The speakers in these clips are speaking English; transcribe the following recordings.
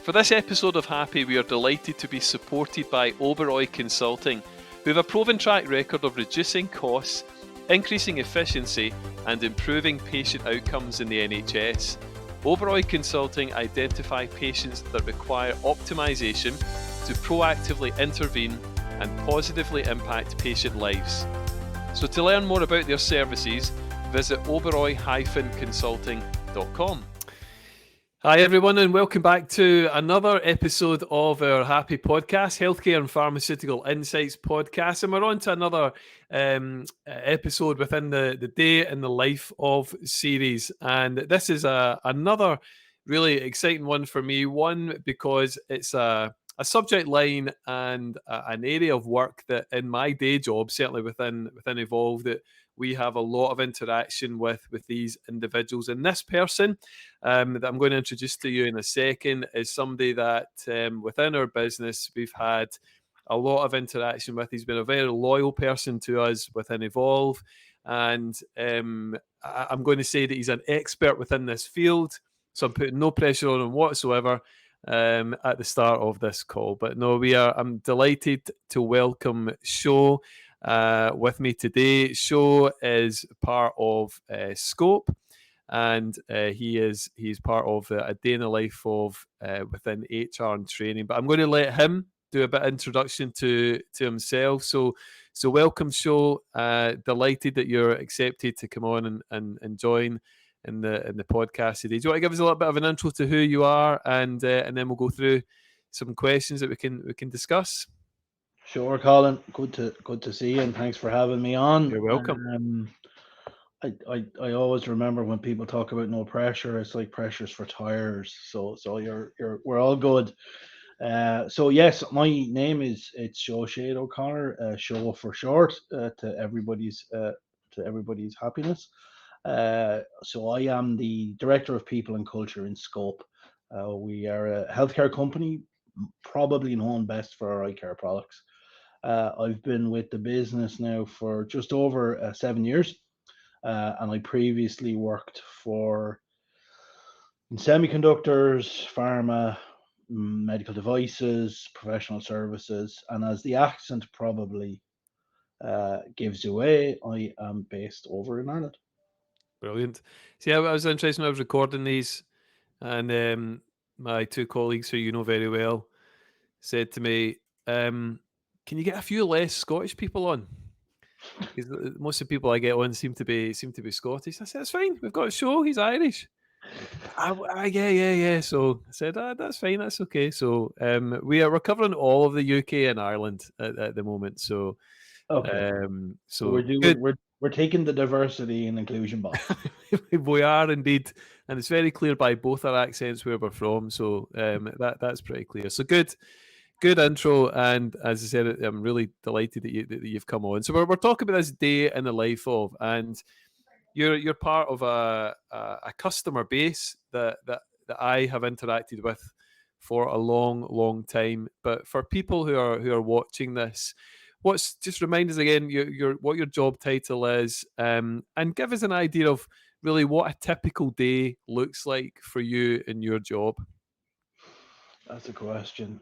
For this episode of HaPi, we are delighted to be supported by Oberoi Consulting, who have a proven track record of reducing costs, increasing efficiency, and improving patient outcomes in the NHS. Oberoi Consulting identify patients that require optimisation to proactively intervene and positively impact patient lives. So to learn more about their services, visit oberoi-consulting.com. Hi everyone, and welcome back to another episode of our HaPi podcast, Healthcare and Pharmaceutical Insights podcast. And we're on to another episode within the Day in the Life of series. And this is another really exciting one for me. One, because it's a subject line and an area of work that in my day job, certainly within Evolve, that we have a lot of interaction with these individuals. And this person that I'm going to introduce to you in a second is somebody that within our business we've had a lot of interaction with. He's been a very loyal person to us within Evolve, and I'm going to say that he's an expert within this field, so I'm putting no pressure on him whatsoever at the start of this call. But no, I'm delighted to welcome Sho with me today. Sho is part of Scope, and he's part of a day in the life of within HR and training. But I'm going to let him do a bit of introduction to himself. So welcome, Sho. Delighted that you're accepted to come on and join in the podcast today. Do you want to give us a little bit of an intro to who you are, and then we'll go through some questions that we can discuss? Sure, Colin. Good to see you, and thanks for having me on. You're welcome. I always remember when people talk about no pressure, it's like pressure's for tires. So we're all good. So yes, my name it's Seosaidh O'Connor, Sho for short, to everybody's happiness. So I am the director of people and culture in Scope. We are a healthcare company, probably known best for our eye care products. I've been with the business now for just over 7 years, and I previously worked in semiconductors, pharma, medical devices, professional services, and as the accent probably gives away, I am based over in Ireland. Brilliant. See, I was interested when I was recording these, and my two colleagues who you know very well said to me, "Can you get a few less Scottish people on? Because most of the people I get on seem to be Scottish." I said, "It's fine. We've got a show. He's Irish." Yeah. So I said, "That's fine. That's okay." So we're covering all of the UK and Ireland at the moment. So Okay, so we're good. we're taking the diversity and inclusion box. We are indeed, and it's very clear by both our accents where we're from. So that's pretty clear. So good intro, and as I said, I'm really delighted that you've come on. So we're talking about this day in the life of, and you're part of a customer base that I have interacted with for a long time. But for people who are watching this, just remind us again what your job title is, and give us an idea of really what a typical day looks like for you in your job. That's a question.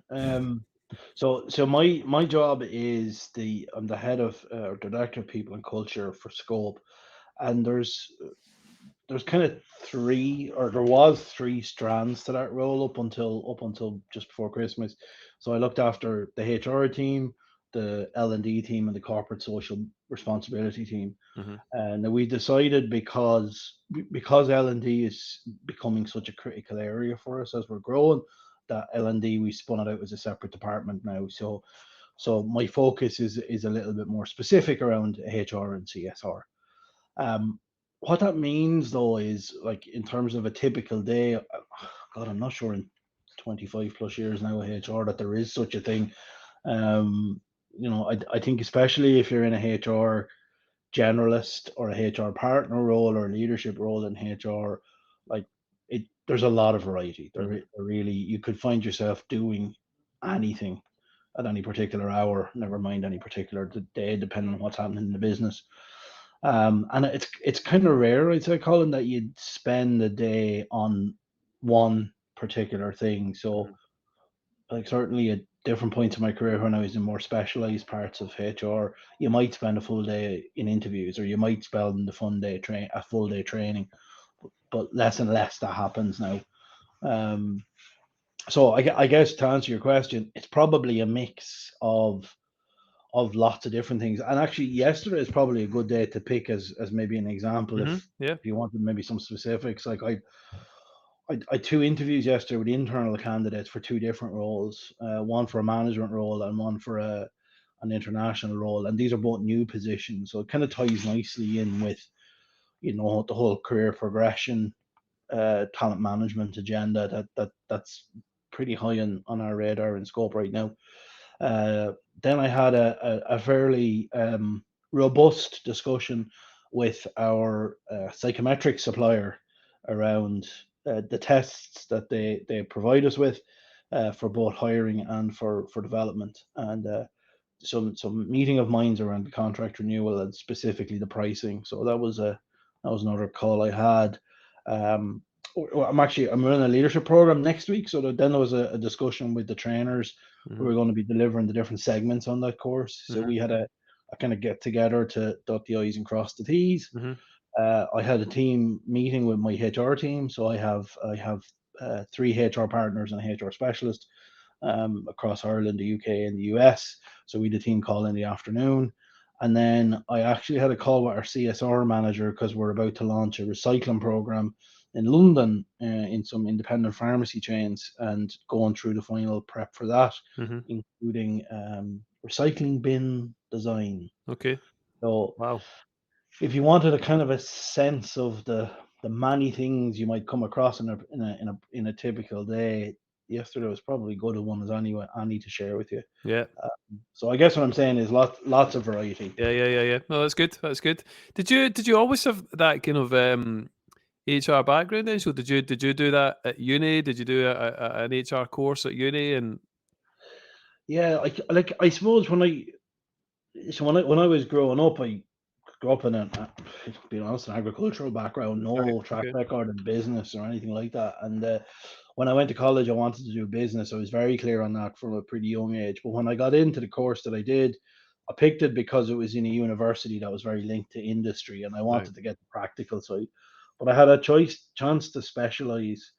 So my job is I'm the head of or director of people and culture for Scope, and there's kind of there was three strands to that role up until just before Christmas. So I looked after the HR team, the L&D team, and the corporate social responsibility team. Mm-hmm. And we decided because L&D is becoming such a critical area for us as we're growing, that L&D we spun it out as a separate department now. So my focus is a little bit more specific around HR and CSR. What that means though is, like, in terms of a typical day, God, I'm not sure in 25 plus years now of HR that there is such a thing. I think especially if you're in a HR generalist or a HR partner role or a leadership role in HR, like there's a lot of variety. Mm-hmm. Really, you could find yourself doing anything at any particular hour, never mind any particular day, depending on what's happening in the business. And it's kind of rare, I'd say, Colin, that you'd spend a day on one particular thing. So like certainly at different points in my career when I was in more specialized parts of HR, you might spend a full day in interviews, or you might spend the a full day training, but less and less that happens now. Um, so I guess to answer your question, it's probably a mix of lots of different things. And actually, yesterday is probably a good day to pick as maybe an example Yeah. if you wanted maybe some specifics. Like I had two interviews yesterday with internal candidates for two different roles, one for a management role and one for an international role, and these are both new positions. So it kind of ties nicely in with the whole career progression, talent management agenda that's pretty high on our radar and scope right now. Uh, then I had a fairly robust discussion with our psychometric supplier around the tests that they provide us with for both hiring and for development, and some meeting of minds around the contract renewal and specifically the pricing. So that was another call I had. Um, I'm running a leadership program next week, so then there was a discussion with the trainers who Mm-hmm. are going to be delivering the different segments on that course. So Mm-hmm. we had a kind of get together to dot the i's and cross the t's. Mm-hmm. I had a team meeting with my HR team, so I have three HR partners and a HR specialist across Ireland, the UK, and the US. So we had a team call in the afternoon. And then I actually had a call with our CSR manager because we're about to launch a recycling program in London in some independent pharmacy chains and going through the final prep for that, Mm-hmm. including recycling bin design. Okay. So Wow. if you wanted a kind of a sense of the many things you might come across in a typical day, yesterday was probably good a one as any to share with you. Yeah. So I guess what I'm saying is lots of variety. Yeah. No, that's good. That's good. Did you always have that kind of HR background then? So did you do that at uni? Did you do an HR course at uni? And Yeah, like I suppose when I was growing up, I grew up in being honest, an agricultural background, right, no track okay. record in business or anything like that. And when I went to college, I wanted to do business. I was very clear on that from a pretty young age. But when I got into the course that I did, I picked it because it was in a university that was very linked to industry, and I Right. wanted to get the practical side. But I had a chance to specialize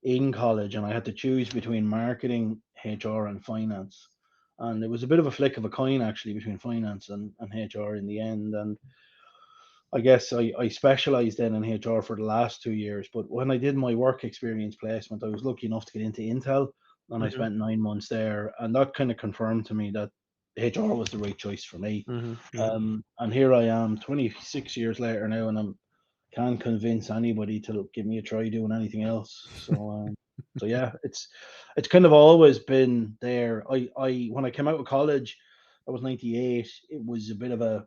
in college, and I had to choose between marketing, HR, and finance. And it was a bit of a flick of a coin actually between finance and HR in the end. And I guess I specialized then in HR for the last 2 years. But when I did my work experience placement, I was lucky enough to get into Intel, and I Mhm. spent 9 months there. And that kind of confirmed to me that HR was the right choice for me. Mhm. Mhm. And here I am, 26 years later now, and can't convince anybody to give me a try doing anything else. So yeah, it's kind of always been there. I when I came out of college, I was 98. It was a bit of a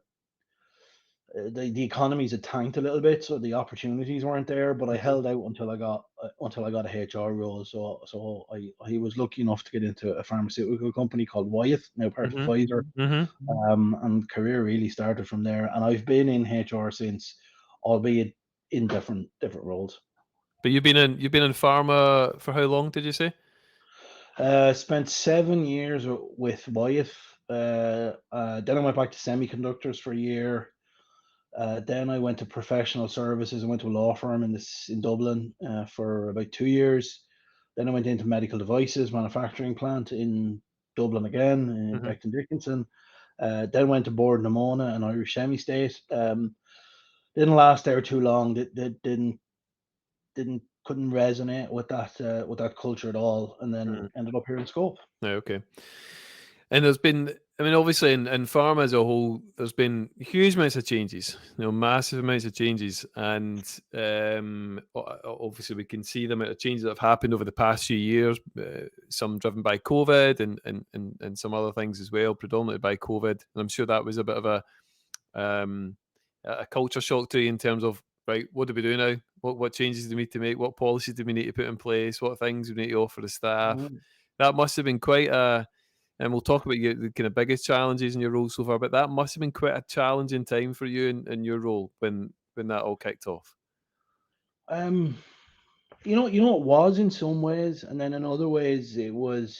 the economies had tanked a little bit, so the opportunities weren't there. But I Mhm. held out until I got a HR role. So I was lucky enough to get into a pharmaceutical company called Wyeth, now part of Mhm. Pfizer. Mhm. And career really started from there. And I've been in HR since, albeit in different roles. But you've been in pharma for how long did you say? Spent 7 years with Wyeth. Then I went back to semiconductors for a year. Then I went to professional services. I went to a law firm in Dublin for about 2 years. Then I went into medical devices manufacturing plant in Dublin again, in Mhm. Becton Dickinson. Then went to Board Namona and Irish Semi State. Didn't last there too long. Didn't couldn't resonate with that culture at all, and then Mhm. ended up here in Scope. Right, okay. And there's been, I mean, obviously in pharma as a whole, there's been huge amounts of changes, massive amounts of changes. And obviously we can see the amount of changes that have happened over the past few years, some driven by COVID and some other things as well, predominantly by COVID. And I'm sure that was a bit of um, a culture shock to you in terms of, right, what do we do now? What changes do we need to make? What policies do we need to put in place? What things do we need to offer the staff? Mm. That must have been quite a, and we'll talk about the kind of biggest challenges in your role so far, but that must have been quite a challenging time for you in your role when that all kicked off. Um, it was in some ways, and then in other ways it was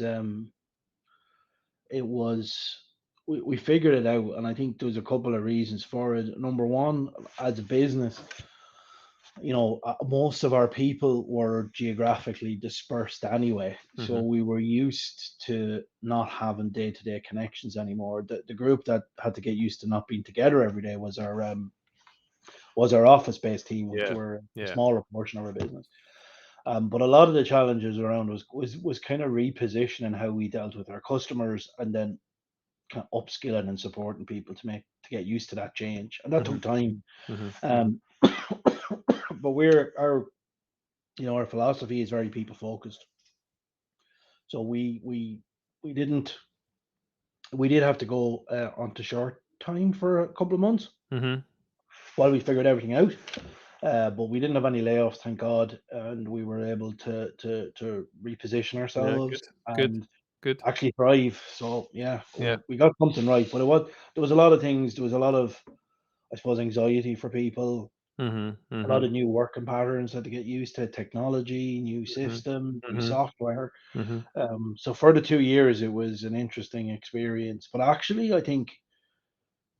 we figured it out, and I think there was a couple of reasons for it. Number one, as a business, most of our people were geographically dispersed anyway, so Mm-hmm. we were used to not having day-to-day connections anymore. The group that had to get used to not being together every day was our office-based team, which Yeah. were a Yeah. smaller portion of our business. But a lot of the challenges around was kind of repositioning how we dealt with our customers, and then kind of upskilling and supporting people to get used to that change, and that Mm-hmm. took time. Mm-hmm. But our philosophy is very people focused. So we didn't we did have to go onto short time for a couple of months Mm-hmm. while we figured everything out. But we didn't have any layoffs, thank God, and we were able to reposition Yeah. Good. ourselves Good. and Good. actually thrive. So yeah, Yeah. we got something right. But there was a lot of things. There was a lot of, I suppose, anxiety for people. Mm-hmm. A lot Mm-hmm. of new working patterns had to get used to technology, new Mm-hmm. system, new Mm-hmm. software. Mm-hmm. So for the 2 years, it was an interesting experience. But actually, I think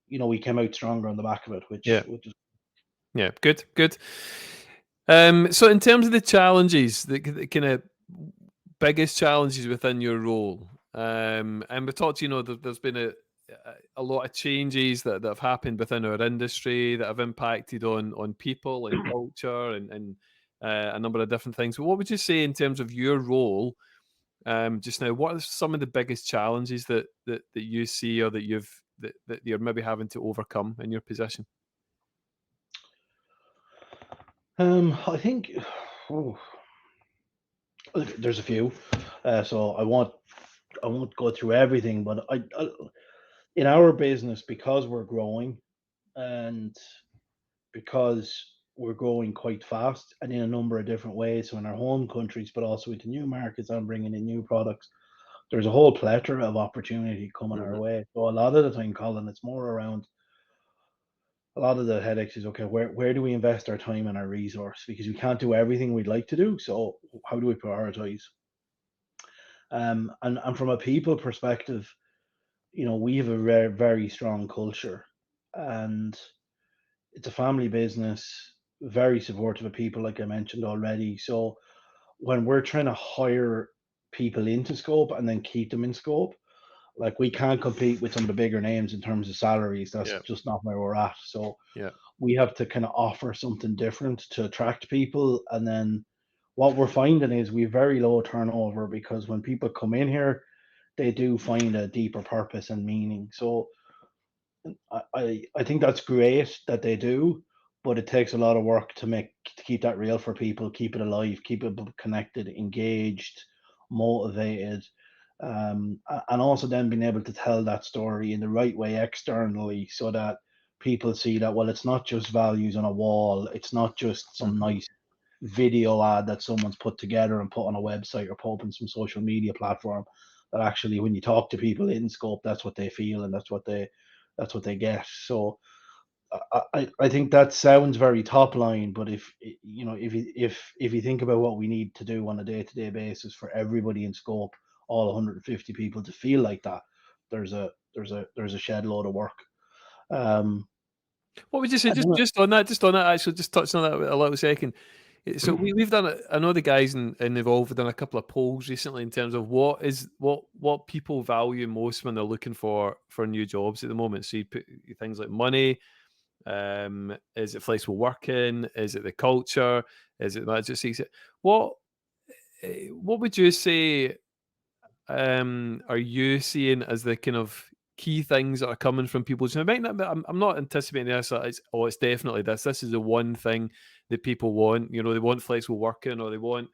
we came out stronger on the back of it, Yeah. which is Yeah. Good. Good. So in terms of the challenges, the kind of biggest challenges within your role, and we talked, there's been a lot of changes that have happened within our industry that have impacted on people and culture and a number of different things. But what would you say in terms of your role just now? What are some of the biggest challenges that you see or that you're maybe having to overcome in your position? I think oh, there's a few. So I won't go through everything, but in our business, because we're growing and because we're growing quite fast and in a number of different ways, so in our home countries, but also into new markets and bringing in new products, there's a whole plethora of opportunity coming our Hmm. way. So a lot of the time, Colin, it's more around a lot of the headaches is okay, where do we invest our time and our resource? Because we can't do everything we'd like to do. So how do we prioritize? And from a people perspective, we have a very, very strong culture, and it's a family business, very supportive of people, like I mentioned already. So when we're trying to hire people into scope and then keep them in scope, like we can't compete with some of the bigger names in terms of salaries. That's Yeah. just not where we're at. So Yeah. we have to kind of offer something different to attract people. And then what we're finding is we have very low turnover, because when people come in here, they do find a deeper purpose and meaning. So I think that's great that they do, but it takes a lot of work to keep that real for people, keep it alive, keep it connected, engaged, motivated, and also then being able to tell that story in the right way externally, so that people see that, well, it's not just values on a wall, it's not just some Hmm. nice video ad that someone's put together and put on a website or put up on some social media platform. That actually, when you talk to people in scope, that's what they feel and that's what they get. So I think that sounds very top line, but if you think about what we need to do on a day to day basis for everybody in scope, all 150 people to feel like that, there's a shed load of work. Um, What would you say? I Just don't know. just on that. Actually, just touching on that a little second. So we've done it. I know the guys in Evolve have done a couple of polls recently in terms of what people value most when they're looking for new jobs at the moment. So you put things like money. Is it flexible working? Is it the culture? Is it that just what what would you say are you seeing as the kind of key things that are coming from people? So it might not, I'm not anticipating this. It's definitely this. This is the one thing that people want. They want flexible working or they want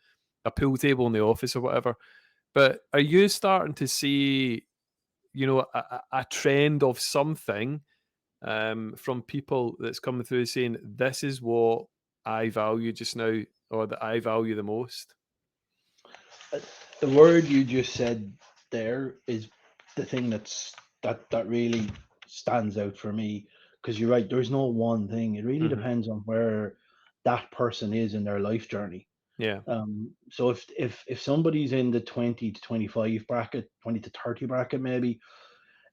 a pool table in the office or whatever. But are you starting to see, a trend of something from people that's coming through saying, this is what I value just now or that I value the most? The word you just said there is the thing that really stands out for me, because you're right. There's no one thing. It really Hmm. depends on where that person is in their life journey. Yeah. So if somebody's in the 20 to 25 bracket, 20 to 30 bracket, maybe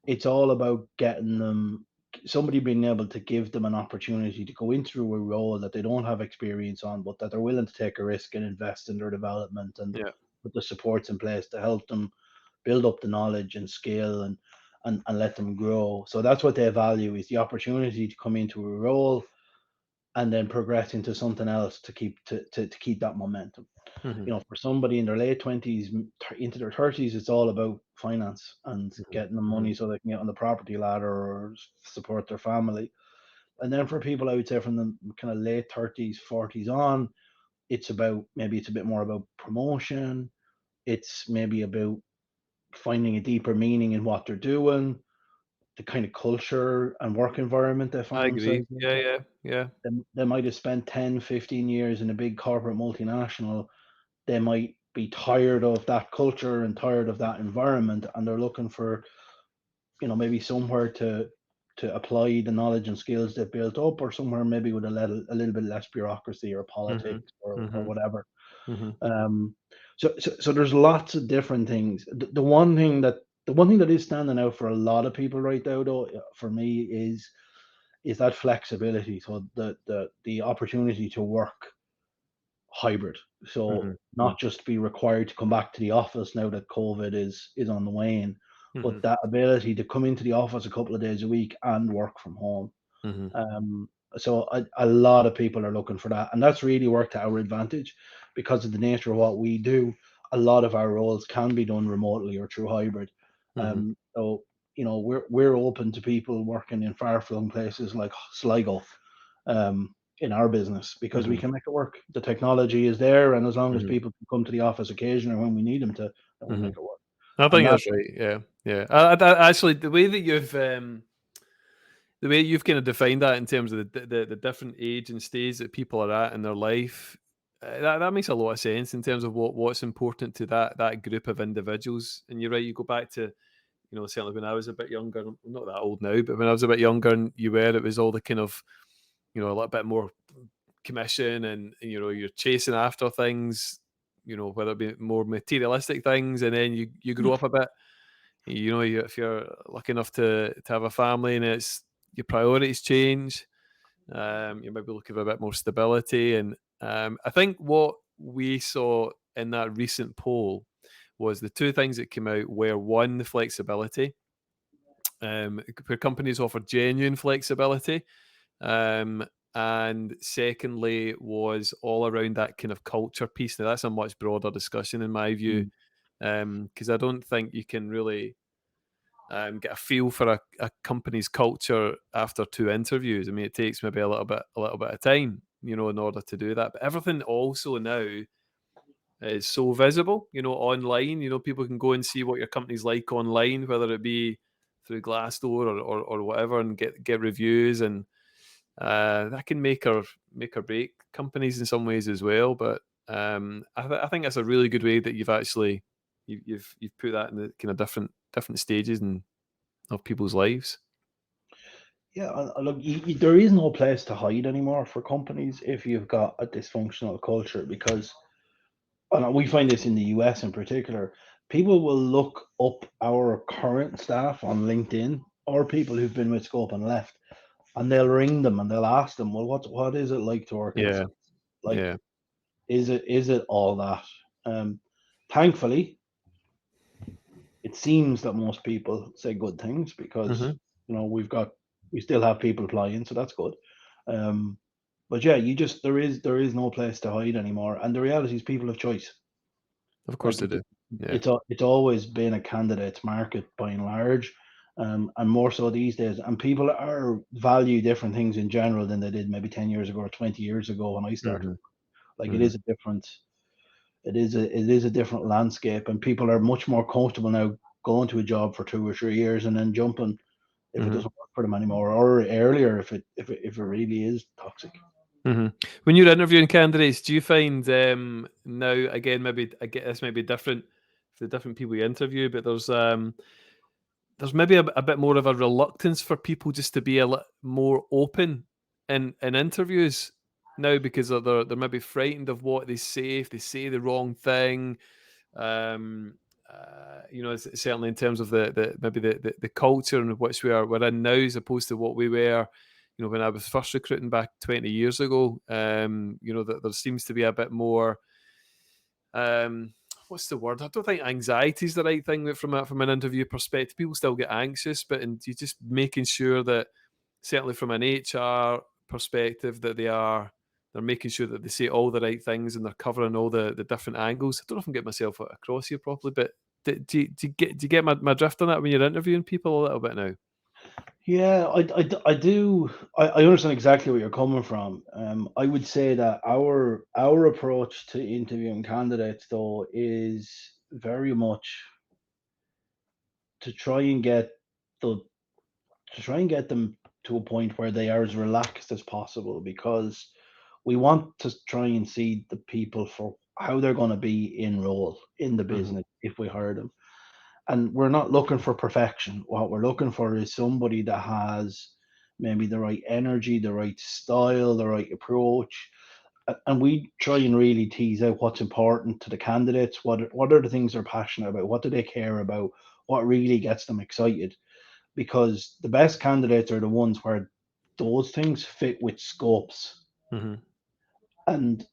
it's all about getting them somebody being able to give them an opportunity to go into a role that they don't have experience on, but that they're willing to take a risk and invest in their development and Yeah. put the supports in place to help them build up the knowledge and skill and let them grow. So that's what they value, is the opportunity to come into a role and then progress into something else to keep that momentum. Mm-hmm. You know, for somebody in their late 20s into their 30s, it's all about finance and getting the Mm-hmm. money so they can get on the property ladder or support their family. And then for people, I would say from the kind of late 30s, 40s on, it's a bit more about promotion. It's maybe about finding a deeper meaning in what they're doing, the kind of culture and work environment they I find agree. themselves in. Yeah. Yeah. Yeah. They might have spent 10, 15 years in a big corporate multinational. They might be tired of that culture and tired of that environment, and they're looking for, maybe somewhere to apply the knowledge and skills they've built up, or somewhere maybe with a little bit less bureaucracy or Mm-hmm. politics or Mm-hmm. whatever. Mm-hmm. Um, so there's lots of different things. The one thing that is standing out for a lot of people right now, though, for me is that flexibility. So the opportunity to work hybrid. So Mm-hmm. not just be required to come back to the office now that COVID is on the wane, Mm-hmm. but that ability to come into the office a couple of days a week and work from home. Mm-hmm. Um, so a lot of people are looking for that, and that's really worked to our advantage because of the nature of what we do. A lot of our roles can be done remotely or through hybrid. Mm-hmm. So we're open to people working in far flung places like Sligo, in our business, because we Mm-hmm. can make it work. The technology is there, and as long as Mm-hmm. people can come to the office occasionally when we need them to, then we'll Mm-hmm. make it work. I And think that, that's right. Yeah. Yeah. Actually, the way you've kind of defined that in terms of the different age and stage that people are at in their life, that makes a lot of sense in terms of what's important to that group of individuals. And you're right. You go back to, certainly when I was a bit younger. I'm not that old now, but when I was a bit younger, and it was all the kind of, a little bit more commission, and you're chasing after things, whether it be more materialistic things, and then you grow up a bit. If you're lucky enough to have a family, and it's your priorities change, you might be looking for a bit more stability. And I think what we saw in that recent poll was the two things that came out were, one, the flexibility, where companies offer genuine flexibility, um, and secondly was all around that kind of culture piece. Now that's a much broader discussion in my view, mm, because I don't think you can really get a feel for a company's culture after two interviews. I mean, it takes maybe a little bit of time, in order to do that. But everything also now is so visible, online. People can go and see what your company's like online, whether it be through Glassdoor or whatever, and get reviews, and that can make or break companies in some ways as well. But I think that's a really good way that you've put that in the kind of different stages and of people's lives. yeah, look, there is no place to hide anymore for companies if you've got a dysfunctional culture, because, and we find this in the US in particular, people will look up our current staff on LinkedIn, or people who've been with Scope and left, and they'll ring them and they'll ask them, well, what is it like to work at Yeah, Scope? Like, yeah. is it all that? Thankfully, it seems that most people say good things, because Mhm. we still have people applying, so that's good. Um, but yeah, there is no place to hide anymore, and the reality is people have choice. Of course Like they do. Yeah. it's always been a candidate's market by and large, and more so these days. And people are value different things in general than they did maybe 10 years ago or 20 years ago when I started. Mhm. Like Mhm. it is a different landscape, and people are much more comfortable now going to a job for 2 or 3 years and then jumping if it Mhm. doesn't work for them anymore, or earlier if it really is toxic. Mhm. When you're interviewing candidates, do you find now, again, maybe I get this might be different for the different people you interview, but there's maybe a bit more of a reluctance for people just to be a little more open in interviews now because they're maybe frightened of what they say if they say the wrong thing. Um, certainly in terms of the maybe the culture in which we're in now, as opposed to what we were, when I was first recruiting back 20 years ago. That there seems to be a bit more. What's the word? I don't think anxiety is the right thing. That from an interview perspective, people still get anxious, but you just making sure that, certainly from an HR perspective, that they're making sure that they say all the right things and they're covering all the different angles. I don't know if I'm getting myself across here properly, but do you get my drift on that when you're interviewing people a little bit now? Yeah, I do. I understand exactly where you're coming from. I would say that our approach to interviewing candidates, though, is very much to try and get the to try and get them to a point where they are as relaxed as possible, because we want to try and see the people for how they're going to be in role in the Mm-hmm. business if we hire them. And we're not looking for perfection. What we're looking for is somebody that has maybe the right energy, the right style, the right approach. And we try and really tease out what's important to the candidates. What are the things they're passionate about? What do they care about? What really gets them excited? Because the best candidates are the ones where those things fit with scopes. Mm-hmm. And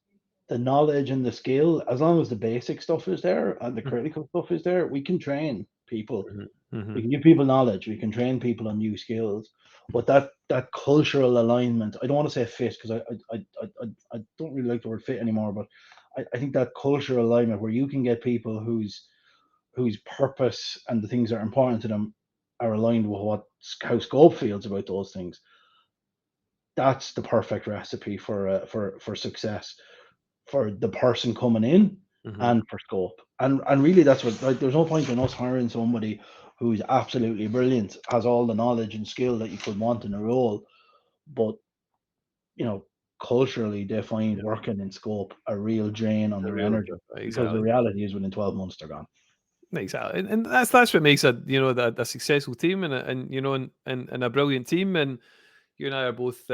the knowledge and the skill, as long as the basic stuff is there and the Mm-hmm. critical stuff is there, we can train people. Mm-hmm. We can give people knowledge. We can train people on new skills. But that cultural alignment, I don't want to say fit, because I don't really like the word fit anymore. But I think that cultural alignment where you can get people whose purpose and the things that are important to them are aligned with how scope feels about those things. That's the perfect recipe for success for the person coming in Mm-hmm. and for scope. And really, that's what, like, there's no point in us hiring somebody who's absolutely brilliant, has all the knowledge and skill that you could want in a role, but you know, culturally they find Yeah. working in scope a real drain on The their real energy, because the exactly. reality is within 12 months they're gone. Exactly, and that's what makes a successful team, and a brilliant team. And you and I are both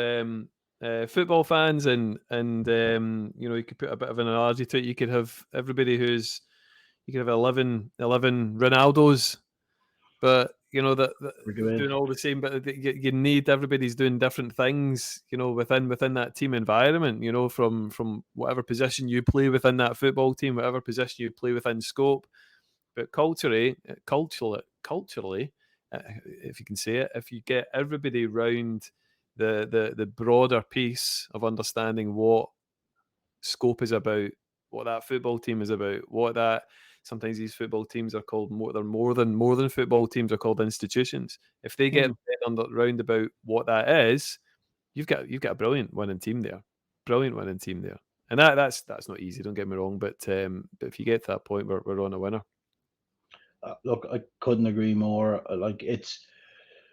football fans, and you could put a bit of an analogy to it. You could have everybody you could have 11 Ronaldos, but that We're good. doing all the same. But you need everybody's doing different things, within that team environment. From whatever position you play within that football team, whatever position you play within scope. But culturally, if you can say it, if you get everybody round the broader piece of understanding what scope is about, what that football team is about, what that sometimes these football teams are called they're more than football teams are called institutions. If they get Mhm. round about what that is, you've got a brilliant winning team there, and that's not easy. Don't get me wrong, but if you get to that point, we're on a winner. Look, I couldn't agree more. Like, it's,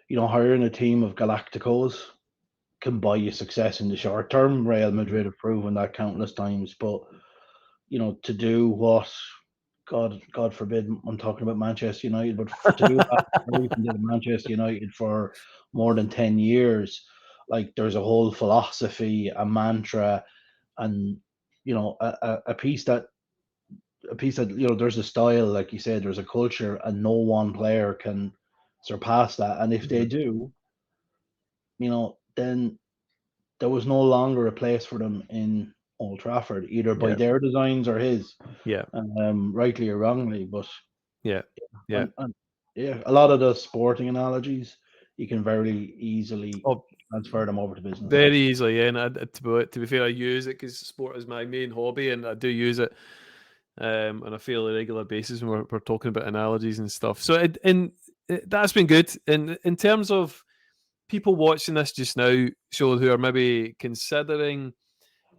hiring a team of Galacticos can buy you success in the short term. Real Mhm. Madrid have proven that countless times. But to do what, God forbid, I'm talking about Manchester United, but to do what Ferguson did at Manchester United for more than 10 years, like, there's a whole philosophy, a mantra, and a piece that there's a style, like you said, there's a culture, and no one player can surpass that. And if they Mhm. do, then there was no longer a place for them in Old Trafford, either by Yeah, their designs or his, yeah, rightly or wrongly. But yeah, yeah. and yeah, a lot of the sporting analogies, you can very easily Oh, transfer them over to business. very easily. Yeah, and to be fair, I use it because sport is my main hobby, and I do use it on a fairly regular basis when we're talking about analogies and stuff. So that's been good. And in terms of people watching this just now, so who are maybe considering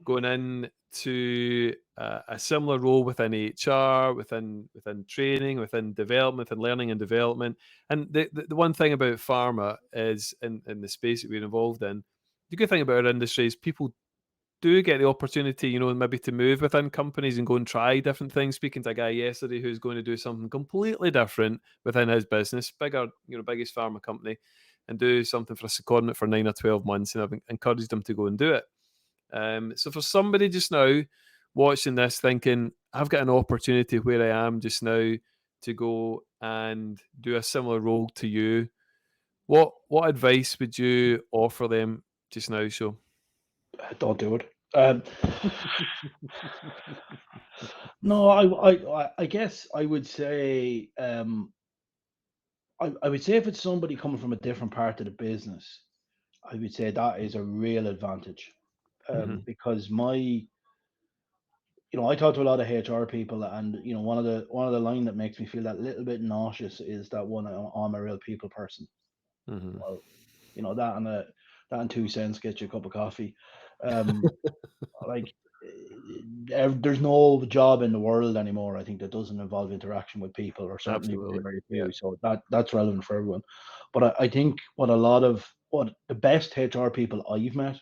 going in to a similar role within HR, within training, within development and learning and development. And the one thing about pharma is in the space that we're involved in, the good thing about our industry is people do get the opportunity, maybe to move within companies and go and try different things. Speaking to a guy yesterday who's going to do something completely different within his business, biggest pharma company, and do something for a secondment for 9 or 12 months, and I've encouraged him to go and do it. So for somebody just now watching this, thinking, I've got an opportunity where I am just now to go and do a similar role to you, what advice would you offer them just now? So, Don't do it. No, I guess I would say, I would say if it's somebody coming from a different part of the business, I would say that is a real advantage. hmm Because I talk to a lot of HR people, and one of the line that makes me feel that little bit nauseous is that one, I'm a real people person. hmm Well, that and 2 cents gets you a cup of coffee. Um, like there's no job in the world anymore, I think, that doesn't involve interaction with people, or certainly very, Absolutely. very Yeah. few. So that's relevant for everyone. But I think what the best HR people I've met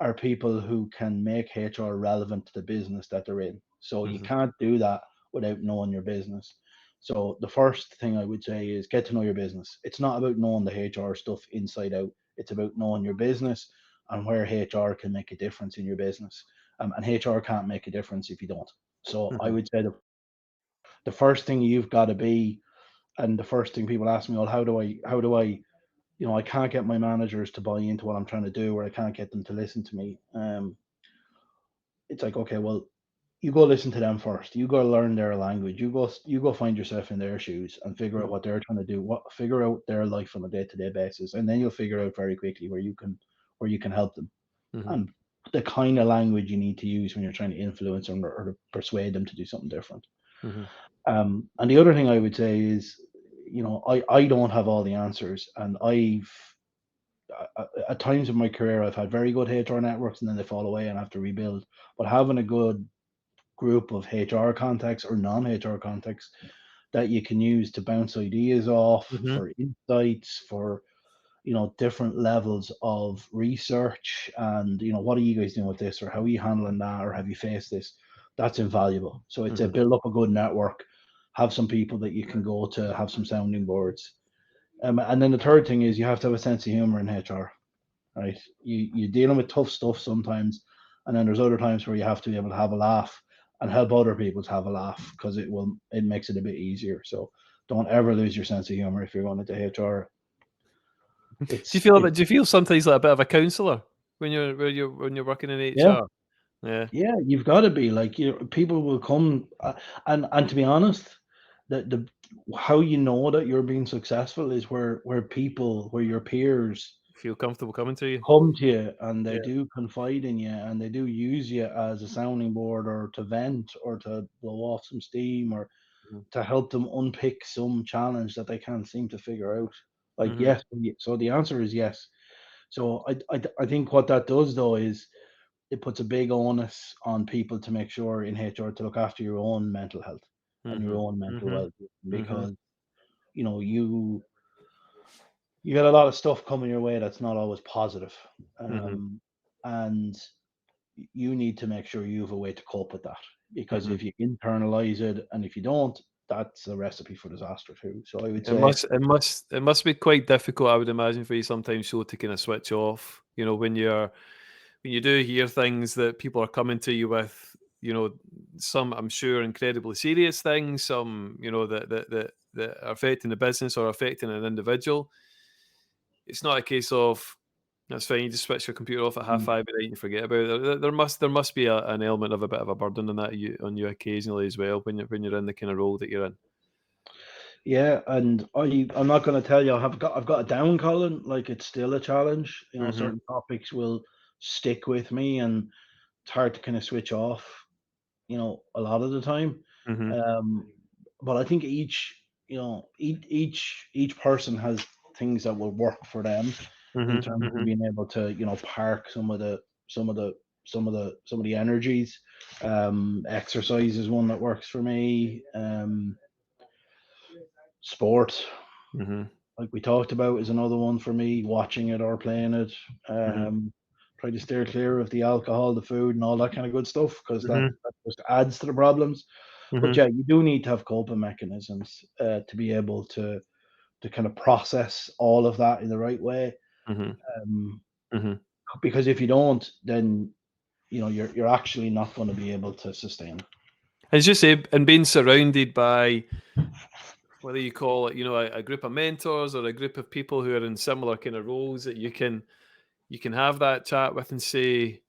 are people who can make HR relevant to the business that they're in. So you hmm can't do that without knowing your business. So the first thing I would say is get to know your business. It's not about knowing the HR stuff inside out. It's about knowing your business and where HR can make a difference in your business. And HR can't make a difference if you don't. So I hmm would say the first thing you've got to be, and the first thing people ask me, well, how do I, I can't get my managers to buy into what I'm trying to do, or I can't get them to listen to me. It's like, okay, well, you go listen to them first. You go learn their language. You go find yourself in their shoes and figure out what they're trying to do. Figure out their life on a day-to-day basis, and then you'll figure out very quickly where you can help them, hmm and the kind of language you need to use when you're trying to influence them, or to persuade them to do something different. hmm And the other thing I would say is, I don't have all the answers, and at times in my career, I've had very good HR networks, and then they fall away and I have to rebuild. But having a good group of HR contacts or non-HR contacts that you can use to bounce ideas off, hmm for insights, for different levels of research, and what are you guys doing with this, or how are you handling that, or have you faced this? That's invaluable. So it's a hmm build up a good network, have some people that you can go to, have some sounding boards. And then the third thing is you have to have a sense of humor in HR, right? You're dealing with tough stuff sometimes, and then there's other times where you have to be able to have a laugh and help other people to have a laugh, because it makes it a bit easier. So don't ever lose your sense of humor if you're going into HR. It's it Do you feel sometimes like a bit of a counsellor when you're working in Yeah, HR? Yeah. yeah, you've got to be like, people will come, and to be honest, the how you know that you're being successful is where your peers Feel comfortable coming to you? come to you, and they Yeah. do confide in you, and they do use you as a sounding board, or to vent, or to blow off some steam, or Mhm. to help them unpick some challenge that they can't seem to figure out. Like, Mhm. yes, so the answer is yes. So I think what that does, though, is it puts a big onus on people to make sure in HR to look after your own mental health and your Mhm. own mental Mhm. well-being, Mhm. because you know you you got a lot of stuff coming your way that's not always positive, Mhm. um, and you need to make sure you have a way to cope with that. Because Mhm. if you internalize it, and if you don't, that's a recipe for disaster too. So I would It say, must it must it must be quite difficult, I would imagine, for you sometimes so to kind of switch off. When you do hear things that people are coming to you with, some I'm sure incredibly serious things, some, that are affecting the business or affecting an individual. It's not a case of that's fine. You just switch your computer off at half mm, 5 at night and you forget about it. There must be an element of a bit of a burden on on you occasionally as well when you're in the kind of role that you're in. yeah, and I'm not going to tell you I've got a down, Colin. Like, it's still a challenge. Mhm. Certain topics will stick with me, and it's hard to kind of switch off, a lot of the time. Mhm. Um, but I think each person has things that will work for them, in Mhm. terms of Mhm. being able to, park some of the some of the energies. Exercise is one that works for me. Sport, Mhm. like we talked about, is another one for me. Watching it or playing it. Mhm. Try to steer clear of the alcohol, the food, and all that kind of good stuff, because that, Mhm. that just adds to the problems. But Mhm. yeah, you do need to have coping mechanisms, to be able to kind of process all of that in the right way. Mhm. Um, Mhm. because if you don't, then you're actually not going to be able to sustain. As you say, and being surrounded by, whether you call it, a group of mentors or a group of people who are in similar kind of roles that you can have that chat with and say,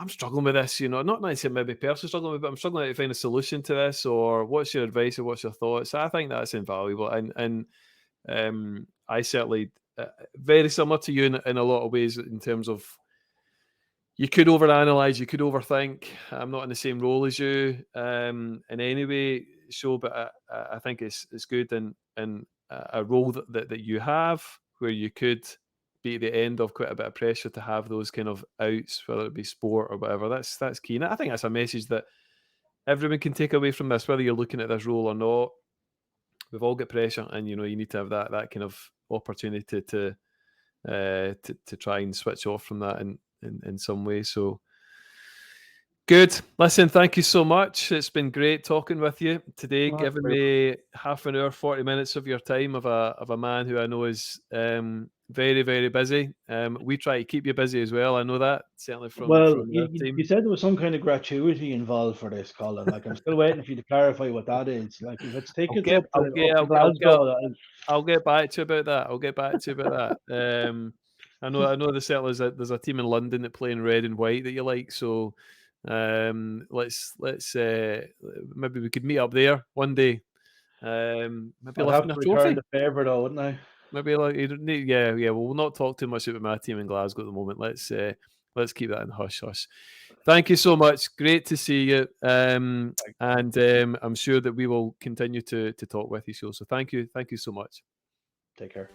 I'm struggling with this, not necessarily maybe personally struggling with it, but I'm struggling to find a solution to this, or what's your advice or what's your thoughts? I think that's invaluable. And I certainly, very similar to you in a lot of ways in terms of, you could overanalyze, you could overthink. I'm not in the same role as you in any way, but I think it's good in a role that you have, where you could be at the end of quite a bit of pressure to have those kind of outs, whether it be sport or whatever. That's key. And I think that's a message that everyone can take away from this, whether you're looking at this role or not. We've all got pressure, and you need to have that kind of opportunity to try and switch off from that in some way. So good. Listen, thank you so much. It's been great talking with you today, giving me half an hour, 40 minutes of your time, of a man who I know is very, very busy. We try to keep you busy as well. I know that, certainly from our team. You said there was some kind of gratuity involved for this, Colin. Like, I'm still waiting for you to clarify what that is. Like, if it's tickets up to Glasgow, I'll get back to you about that. I know there's a team in London that play in red and white that you like, so let's maybe we could meet up there one day. Maybe I'd have to return the favour though, wouldn't I? Maybe we'll not talk too much about my team in Glasgow at the moment. Let's keep that in hush hush. Thank you so much. Great to see you. And I'm sure that we will continue to talk with you. So thank you so much. Take care.